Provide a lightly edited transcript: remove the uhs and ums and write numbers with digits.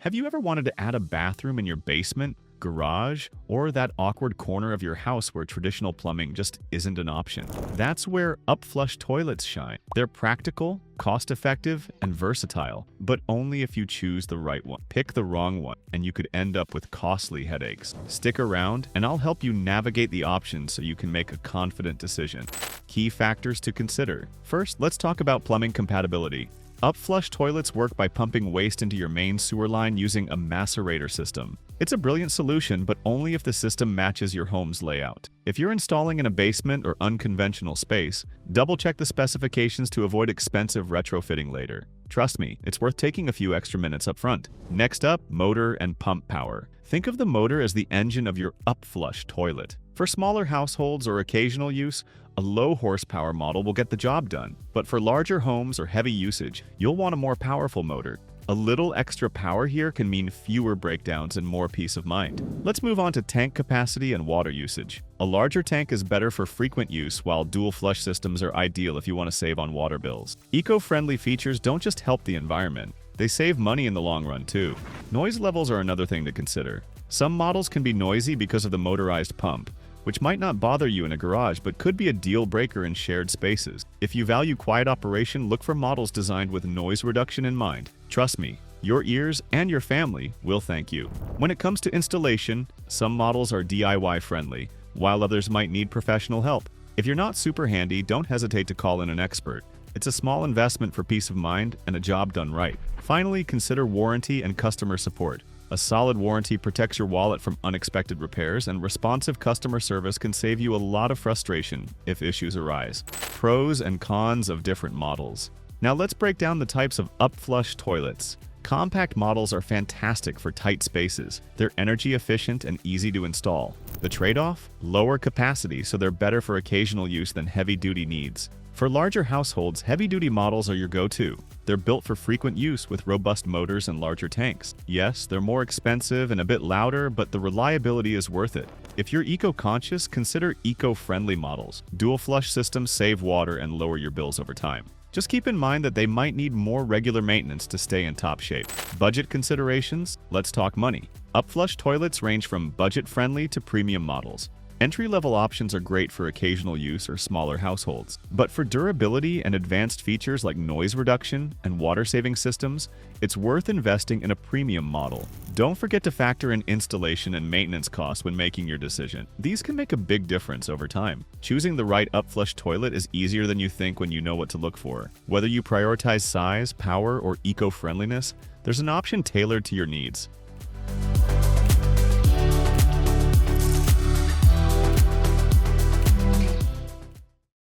Have you ever wanted to add a bathroom in your basement, garage, or that awkward corner of your house where traditional plumbing just isn't an option? That's where Upflush toilets shine. They're practical, cost-effective, and versatile, but only if you choose the right one. Pick the wrong one, and you could end up with costly headaches. Stick around, and I'll help you navigate the options so you can make a confident decision. Key factors to consider. First, let's talk about plumbing compatibility. Upflush toilets work by pumping waste into your main sewer line using a macerator system. It's a brilliant solution, but only if the system matches your home's layout. If you're installing in a basement or unconventional space, double-check the specifications to avoid expensive retrofitting later. Trust me, it's worth taking a few extra minutes up front. Next up, motor and pump power. Think of the motor as the engine of your Upflush toilet. For smaller households or occasional use, a low-horsepower model will get the job done. But for larger homes or heavy usage, you'll want a more powerful motor. A little extra power here can mean fewer breakdowns and more peace of mind. Let's move on to tank capacity and water usage. A larger tank is better for frequent use, while dual flush systems are ideal if you want to save on water bills. Eco-friendly features don't just help the environment, they save money in the long run too. Noise levels are another thing to consider. Some models can be noisy because of the motorized pump, which might not bother you in a garage but could be a deal breaker in shared spaces. If you value quiet operation, look for models designed with noise reduction in mind. Trust me, your ears and your family will thank you. When it comes to installation, some models are DIY friendly, while others might need professional help. If you're not super handy, don't hesitate to call in an expert. It's a small investment for peace of mind and a job done right. Finally, consider warranty and customer support. A solid warranty protects your wallet from unexpected repairs, and responsive customer service can save you a lot of frustration if issues arise. Pros and cons of different models. Now let's break down the types of Upflush toilets. Compact models are fantastic for tight spaces. They're energy efficient and easy to install. The trade-off? Lower capacity, so they're better for occasional use than heavy-duty needs. For larger households, heavy-duty models are your go-to. They're built for frequent use with robust motors and larger tanks. Yes, they're more expensive and a bit louder, but the reliability is worth it. If you're eco-conscious, consider eco-friendly models. Dual flush systems save water and lower your bills over time. Just keep in mind that they might need more regular maintenance to stay in top shape. Budget considerations? Let's talk money. Upflush toilets range from budget-friendly to premium models. Entry-level options are great for occasional use or smaller households. But for durability and advanced features like noise reduction and water-saving systems, it's worth investing in a premium model. Don't forget to factor in installation and maintenance costs when making your decision. These can make a big difference over time. Choosing the right Upflush toilet is easier than you think when you know what to look for. Whether you prioritize size, power, or eco-friendliness, there's an option tailored to your needs.